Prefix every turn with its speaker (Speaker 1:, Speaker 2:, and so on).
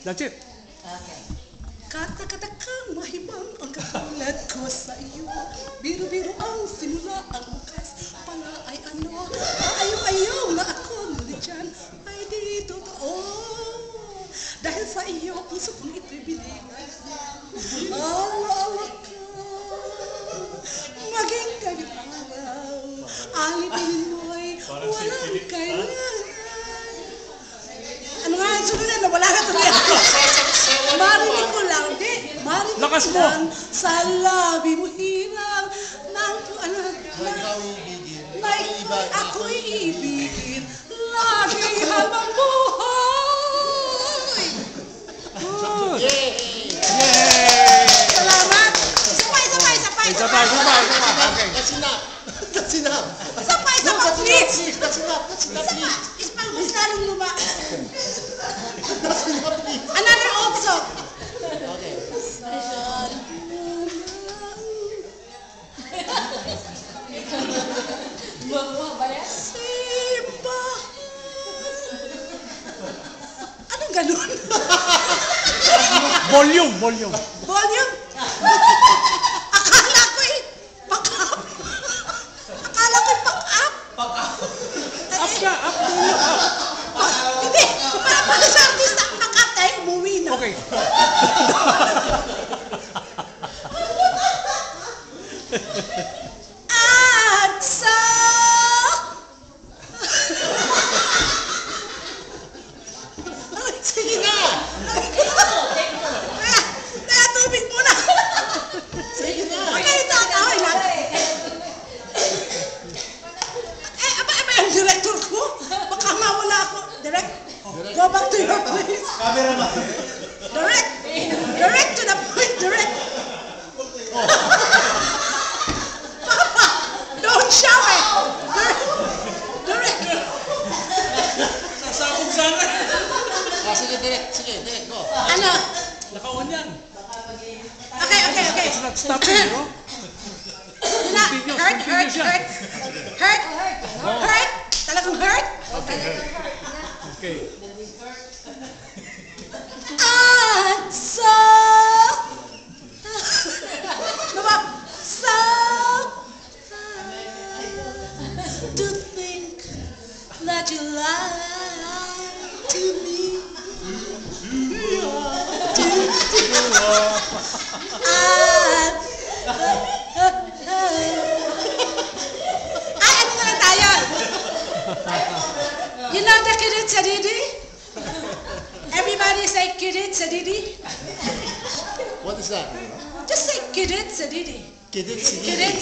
Speaker 1: That's it.
Speaker 2: Okay.
Speaker 3: Kata-kata kang mahibang ang katulad ko sa iyo. Biro-biro ang simula, ang bukas pala ay ano. Ayaw-ayaw na ako, ngunit dyan ay di totoo. Dahil sa iyo, puso kong ito'y binigay. Alaala ka, maging kahit araw. Alipin mo'y walang kailangan. Ano nga ang sunod na? Wala ka tuloy ako. Marinig ko lang, di. Marinig
Speaker 1: Lakas
Speaker 3: ko
Speaker 1: mo.
Speaker 3: lang sa labi mo hirang ng na ikaw ako'y ibigin. Lagi habang buhay.
Speaker 1: Good.
Speaker 2: Yay!
Speaker 1: Yay!
Speaker 3: Salamat. Sabay.
Speaker 1: Isa pa. Okay.
Speaker 2: That's enough. That's enough.
Speaker 3: Sabay,
Speaker 2: No, that's enough,
Speaker 3: please.
Speaker 2: please. That's enough. That's enough, please.
Speaker 3: Isang mas lalong luma.
Speaker 2: That's enough, please.
Speaker 3: Another also.
Speaker 2: Okay.
Speaker 3: Anong ganun?
Speaker 1: Volume.
Speaker 3: Volume? Akala ko'y pack-up.
Speaker 1: Up na.
Speaker 3: Hindi, para pala sa artista, pack-up tayo, umuwi na.
Speaker 1: Okay.
Speaker 3: At sa... Sige na. Kaya tubig muna.
Speaker 2: Sige na.
Speaker 3: Okay, okay na. Aba, yung director ko. Baka mawala ako. Direct, go back to your place.
Speaker 2: Camera ba?
Speaker 3: Direct to the point, direct. Papa, don't shout it. Direct.
Speaker 1: Sasabog sana.
Speaker 2: Sige, direct, go.
Speaker 3: Ano?
Speaker 1: Naka-on yan.
Speaker 3: Okay.
Speaker 1: It's not stopping, bro.
Speaker 3: Hurt. Talagang hurt?
Speaker 1: Okay.
Speaker 3: At sa... To think that you lied to me. Ano na tayo? You know the Kirit Sadidi? Everybody say Kirit Sadidi.
Speaker 2: What is that?
Speaker 3: Just say Kirit Sadidi.
Speaker 2: Kirit, sige.
Speaker 3: Kirit